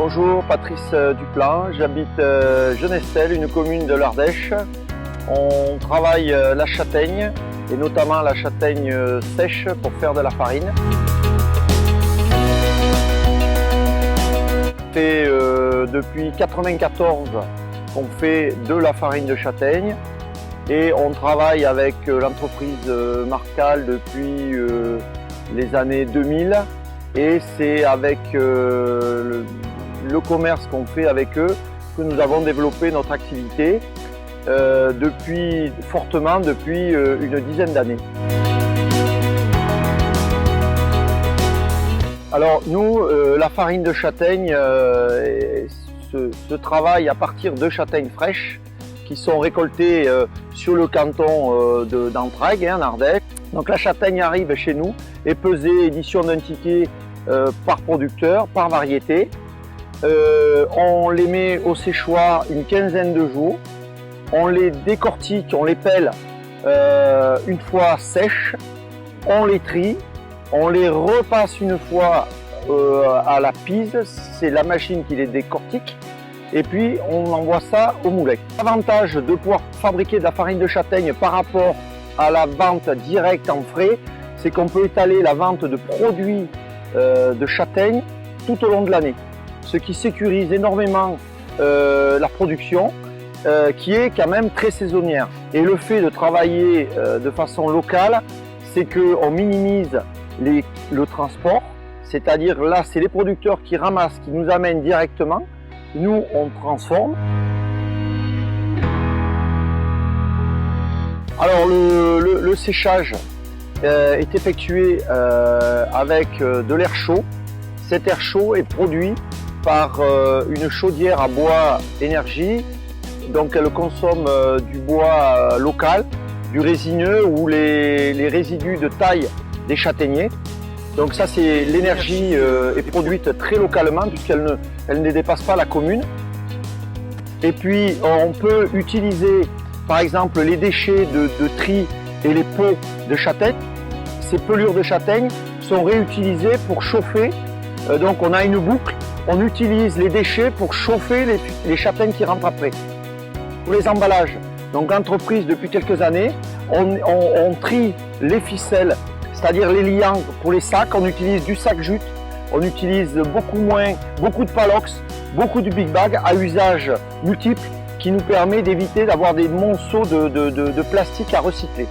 Bonjour, Patrice Duplan, j'habite Genestel, une commune de l'Ardèche. On travaille la châtaigne et notamment la châtaigne sèche pour faire de la farine. C'est depuis 1994 qu'on fait de la farine de châtaigne et on travaille avec l'entreprise Marcal depuis les années 2000 et c'est avec le commerce qu'on fait avec eux que nous avons développé notre activité depuis une dizaine d'années. Alors nous, la farine de châtaigne se travaille à partir de châtaignes fraîches qui sont récoltées sur le canton d'Entraigues, en Ardèche. Donc la châtaigne arrive chez nous, est pesée, édition d'un ticket par producteur, par variété. On les met au séchoir une quinzaine de jours, on les décortique, on les pèle une fois sèches, on les trie, on les repasse une fois à la pise, c'est la machine qui les décortique, et puis on envoie ça au moulin. L'avantage de pouvoir fabriquer de la farine de châtaigne par rapport à la vente directe en frais, c'est qu'on peut étaler la vente de produits de châtaigne tout au long de l'année, ce qui sécurise énormément la production qui est quand même très saisonnière. Et le fait de travailler de façon locale, c'est qu'on minimise le transport, c'est-à-dire là c'est les producteurs qui ramassent, qui nous amènent directement, nous on transforme. Alors le séchage est effectué avec de l'air chaud. Cet air chaud est produit par une chaudière à bois énergie, donc elle consomme du bois local, du résineux ou les résidus de taille des châtaigniers. Donc ça c'est l'énergie est produite très localement puisqu'elle ne dépasse pas la commune. Et puis on peut utiliser par exemple les déchets de tri et les pots de châtaigne. Ces pelures de châtaigne sont réutilisées pour chauffer. Donc on a une boucle, on utilise les déchets pour chauffer les châtaignes qui rentrent après. Pour les emballages, donc l'entreprise depuis quelques années, on trie les ficelles, c'est-à-dire les liants pour les sacs, on utilise du sac jute, on utilise beaucoup de palox, beaucoup de big bag à usage multiple qui nous permet d'éviter d'avoir des monceaux de plastique à recycler.